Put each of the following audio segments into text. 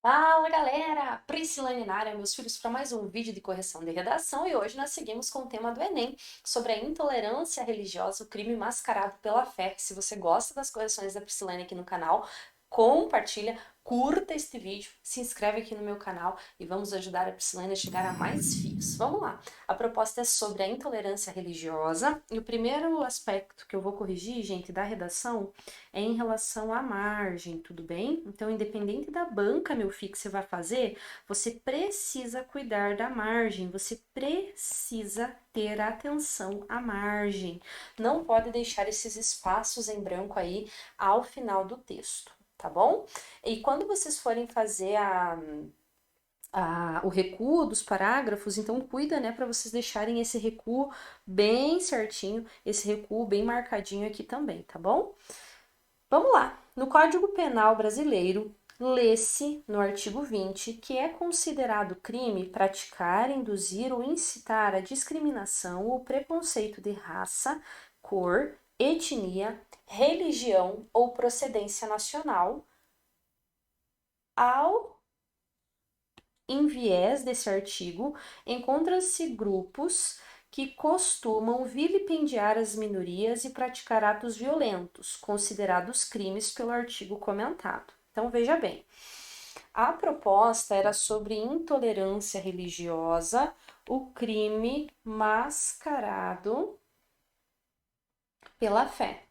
Fala galera! Priscilane na área, meus filhos, para mais um vídeo de correção de redação e hoje nós seguimos com o tema do Enem sobre a intolerância religiosa, o crime mascarado pela fé. Se você gosta das correções da Priscilane aqui no canal, compartilha, curta este vídeo, se inscreve aqui no meu canal e vamos ajudar a Priscilane a chegar a mais fios. Vamos lá! A proposta é sobre a intolerância religiosa e o primeiro aspecto que eu vou corrigir, gente, da redação é em relação à margem, tudo bem? Então, independente da banca, meu filho, que você vai fazer, você precisa cuidar da margem, você precisa ter atenção à margem. Não pode deixar esses espaços em branco aí ao final do texto, tá bom? E quando vocês forem fazer o recuo dos parágrafos, então cuida, né, para vocês deixarem esse recuo bem certinho, esse recuo bem marcadinho aqui também, tá bom? Vamos lá. No Código Penal brasileiro, lê-se no artigo 20 que é considerado crime praticar, induzir ou incitar a discriminação ou preconceito de raça, cor, etnia, religião ou procedência nacional. Ao em viés desse artigo, encontram-se grupos que costumam vilipendiar as minorias e praticar atos violentos, considerados crimes pelo artigo comentado. Então, veja bem, a proposta era sobre intolerância religiosa, o crime mascarado pela fé.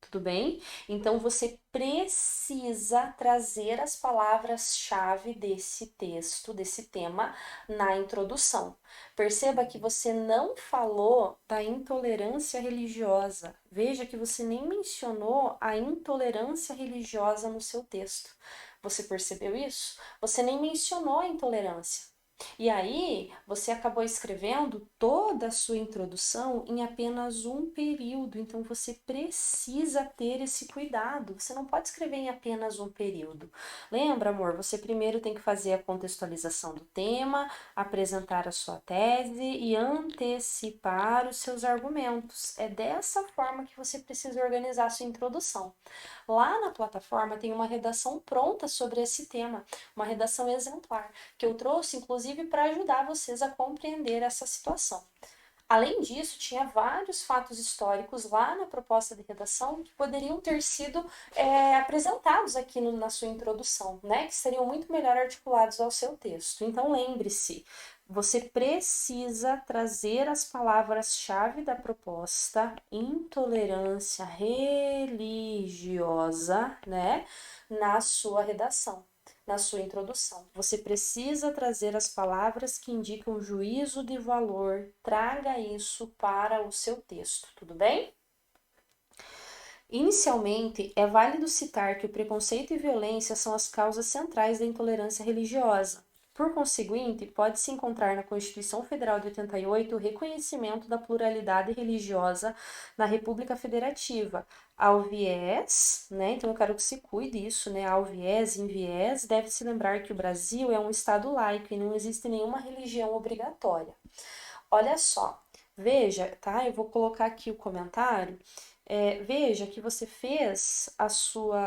Tudo bem? Então você precisa trazer as palavras-chave desse texto, desse tema, na introdução. Perceba que você não falou da intolerância religiosa. Veja que você nem mencionou a intolerância religiosa no seu texto. Você percebeu isso? Você nem mencionou a intolerância. E aí, você acabou escrevendo toda a sua introdução em apenas um período, então você precisa ter esse cuidado. Você não pode escrever em apenas um período. Lembra, amor, você primeiro tem que fazer a contextualização do tema, apresentar a sua tese e antecipar os seus argumentos. É dessa forma que você precisa organizar a sua introdução. Lá na plataforma tem uma redação pronta sobre esse tema, uma redação exemplar que eu trouxe, inclusive, para ajudar vocês a compreender essa situação. Além disso, tinha vários fatos históricos lá na proposta de redação que poderiam ter sido apresentados aqui na sua introdução, né? Que seriam muito melhor articulados ao seu texto. Então, lembre-se, você precisa trazer as palavras-chave da proposta, intolerância religiosa, né? Na sua redação, na sua introdução. Você precisa trazer as palavras que indicam juízo de valor. Traga isso para o seu texto, tudo bem? Inicialmente, é válido citar que o preconceito e violência são as causas centrais da intolerância religiosa. Por conseguinte, pode-se encontrar na Constituição Federal de 88 o reconhecimento da pluralidade religiosa na República Federativa. Ao viés, né? Então eu quero que se cuide isso, né? Ao viés, em viés, deve-se lembrar que o Brasil é um estado laico e não existe nenhuma religião obrigatória. Olha só, veja, tá? Eu vou colocar aqui o comentário. Veja que você fez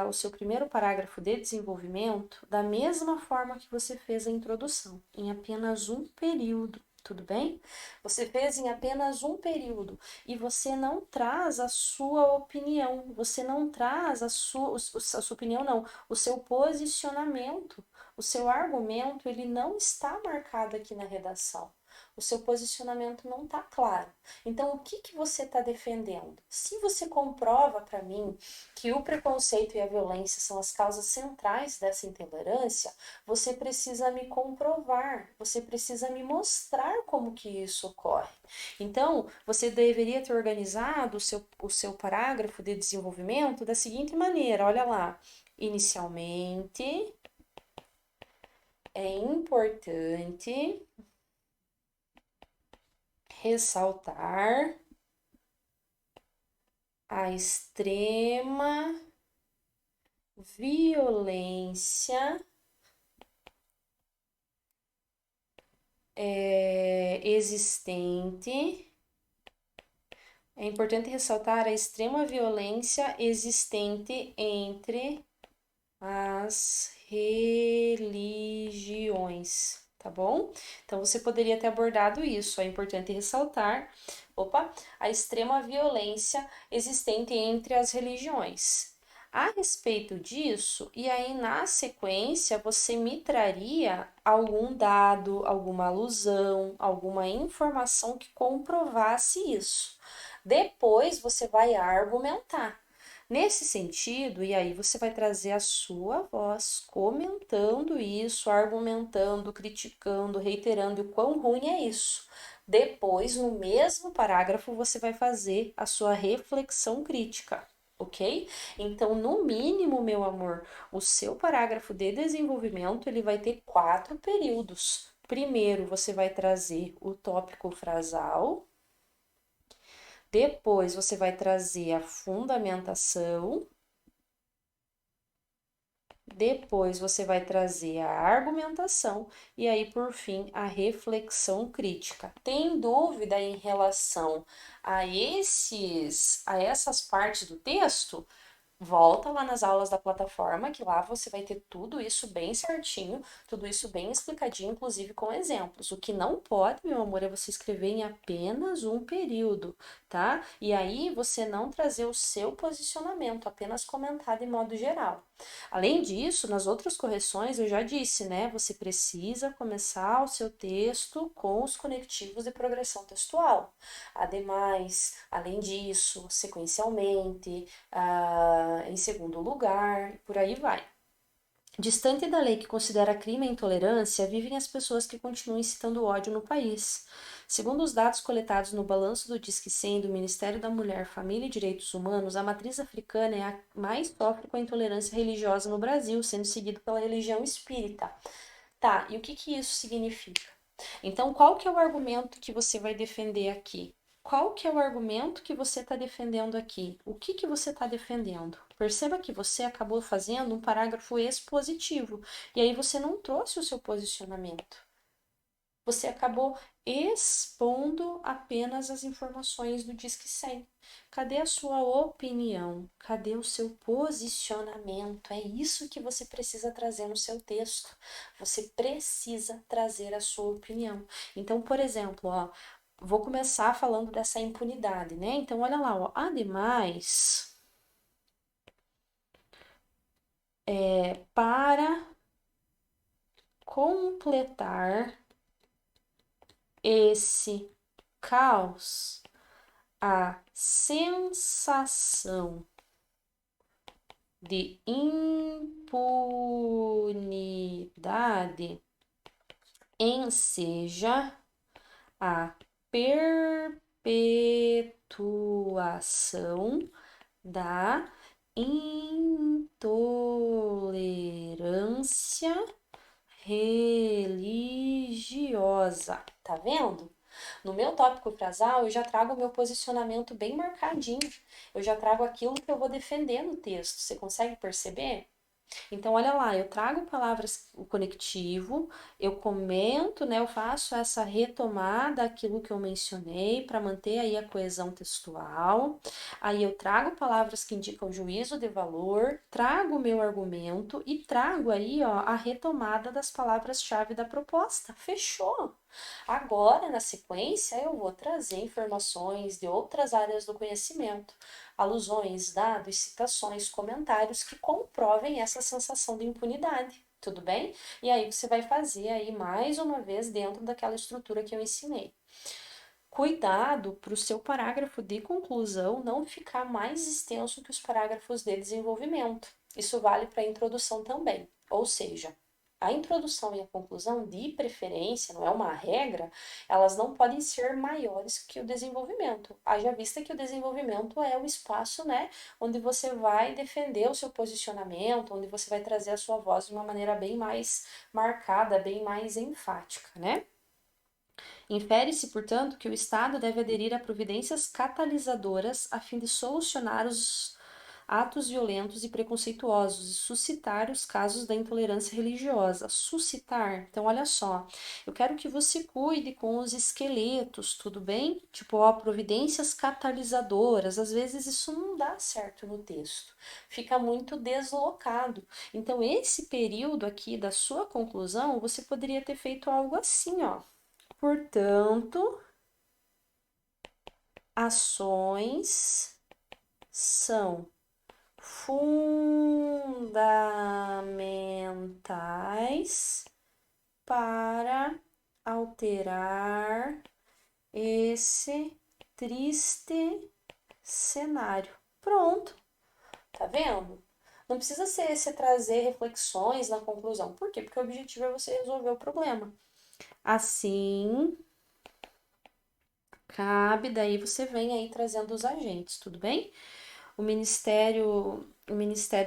o seu primeiro parágrafo de desenvolvimento da mesma forma que você fez a introdução, em apenas um período, tudo bem? Você fez em apenas um período e você não traz a sua opinião, você não traz a sua opinião, não, o seu posicionamento, o seu argumento, ele não está marcado aqui na redação. O seu posicionamento não está claro. Então, o que você está defendendo? Se você comprova para mim que o preconceito e a violência são as causas centrais dessa intolerância, você precisa me comprovar, você precisa me mostrar como que isso ocorre. Então, você deveria ter organizado o seu parágrafo de desenvolvimento da seguinte maneira: olha lá. Inicialmente, é importante ressaltar a extrema violência existente. É importante ressaltar a extrema violência existente entre as religiões, tá bom? Então você poderia ter abordado isso. É importante ressaltar, a extrema violência existente entre as religiões. A respeito disso, e aí na sequência você me traria algum dado, alguma alusão, alguma informação que comprovasse isso. Depois você vai argumentar. Nesse sentido, e aí você vai trazer a sua voz comentando isso, argumentando, criticando, reiterando o quão ruim é isso. Depois, no mesmo parágrafo, você vai fazer a sua reflexão crítica, ok? Então, no mínimo, meu amor, o seu parágrafo de desenvolvimento ele vai ter 4 períodos. Primeiro, você vai trazer o tópico frasal. Depois, você vai trazer a fundamentação. Depois você vai trazer a argumentação e aí, por fim, a reflexão crítica. Tem dúvida em relação a essas partes do texto? Volta lá nas aulas da plataforma, que lá você vai ter tudo isso bem certinho, tudo isso bem explicadinho, inclusive com exemplos. O que não pode, meu amor, é você escrever em apenas um período, tá? E aí você não trazer o seu posicionamento, apenas comentar de modo geral. Além disso, nas outras correções, eu já disse, né? Você precisa começar o seu texto com os conectivos de progressão textual. Ademais, além disso, sequencialmente, em segundo lugar, por aí vai. Distante da lei que considera crime a intolerância, vivem as pessoas que continuam incitando ódio no país. Segundo os dados coletados no balanço do Disque 100 do Ministério da Mulher, Família e Direitos Humanos, a matriz africana é a que mais sofre com a intolerância religiosa no Brasil, sendo seguido pela religião espírita. Tá, e o que que isso significa? Então, qual que é o argumento que você vai defender aqui? Qual que é o argumento que você está defendendo aqui? O que que você está defendendo? Perceba que você acabou fazendo um parágrafo expositivo e aí você não trouxe o seu posicionamento. Você acabou expondo apenas as informações do Disque 100. Cadê a sua opinião? Cadê o seu posicionamento? É isso que você precisa trazer no seu texto. Você precisa trazer a sua opinião. Então, por exemplo, ó, vou começar falando dessa impunidade, né? Então, olha lá, ó. Ademais, para completar esse caos, a sensação de impunidade enseja a perpetuação da intolerância religiosa. Tá vendo? No meu tópico frasal, eu já trago o meu posicionamento bem marcadinho. Eu já trago aquilo que eu vou defender no texto. Você consegue perceber? Então, olha lá, eu trago palavras, o conectivo, eu comento, né, eu faço essa retomada daquilo que eu mencionei para manter aí a coesão textual. Aí eu trago palavras que indicam juízo de valor, trago o meu argumento e trago aí, ó, a retomada das palavras-chave da proposta. Fechou? Agora, na sequência, eu vou trazer informações de outras áreas do conhecimento, alusões, dados, citações, comentários que comprovem essa sensação de impunidade. Tudo bem? E aí você vai fazer aí mais uma vez dentro daquela estrutura que eu ensinei. Cuidado para o seu parágrafo de conclusão não ficar mais extenso que os parágrafos de desenvolvimento. Isso vale para a introdução também. Ou seja, a introdução e a conclusão, de preferência, não é uma regra, elas não podem ser maiores que o desenvolvimento. Haja vista que o desenvolvimento é o espaço, né, onde você vai defender o seu posicionamento, onde você vai trazer a sua voz de uma maneira bem mais marcada, bem mais enfática, né? Infere-se, portanto, que o Estado deve aderir a providências catalisadoras a fim de solucionar atos violentos e preconceituosos e suscitar os casos da intolerância religiosa. Suscitar, então olha só, eu quero que você cuide com os esqueletos, tudo bem? Tipo, ó, providências catalisadoras, às vezes isso não dá certo no texto, fica muito deslocado. Então, esse período aqui da sua conclusão, você poderia ter feito algo assim, ó. Portanto, ações são fundamentais para alterar esse triste cenário. Pronto, tá vendo? Não precisa ser você trazer reflexões na conclusão. Por quê? Porque o objetivo é você resolver o problema. Assim, cabe, daí você vem aí trazendo os agentes, tudo bem? O Ministério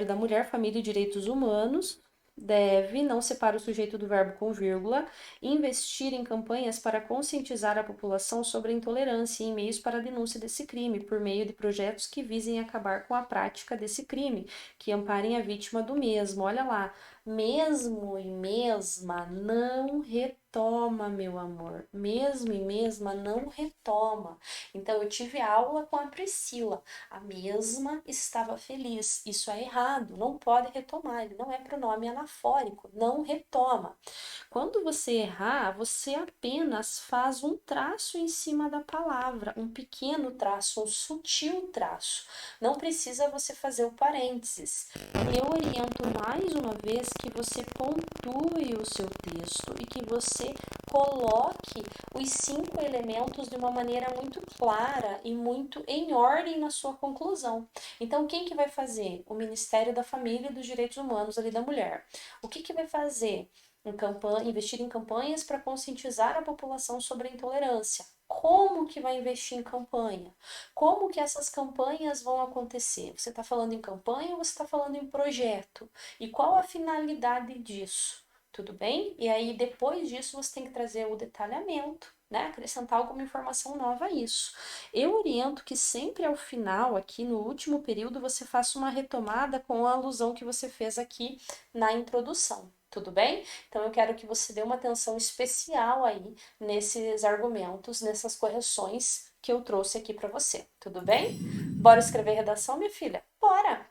da Mulher, Família e Direitos Humanos deve, não separa o sujeito do verbo com vírgula, investir em campanhas para conscientizar a população sobre a intolerância e em meios para a denúncia desse crime, por meio de projetos que visem acabar com a prática desse crime, que amparem a vítima do mesmo. Olha lá, mesmo e mesma não retoma, meu amor. Mesmo e mesma não retoma. Então, eu tive aula com a Priscila. A mesma estava feliz. Isso é errado, não pode retomar. Ele não é pronome anafórico, não retoma. Quando você errar, você apenas faz um traço em cima da palavra, um pequeno traço, um sutil traço. Não precisa você fazer o parênteses. Eu oriento mais uma vez que você pontue o seu texto e que você coloque os 5 elementos de uma maneira muito clara e muito em ordem na sua conclusão. Então, quem que vai fazer? O Ministério da Família e dos Direitos Humanos ali da mulher. O que vai fazer? Investir em campanhas para conscientizar a população sobre a intolerância. Como que vai investir em campanha? Como que essas campanhas vão acontecer? Você está falando em campanha ou você está falando em projeto? E qual a finalidade disso? Tudo bem? E aí, depois disso, você tem que trazer o detalhamento, né? Acrescentar alguma informação nova a isso. Eu oriento que sempre ao final, aqui no último período, você faça uma retomada com a alusão que você fez aqui na introdução. Tudo bem? Então eu quero que você dê uma atenção especial aí nesses argumentos, nessas correções que eu trouxe aqui para você. Tudo bem? Bora escrever redação, minha filha? Bora!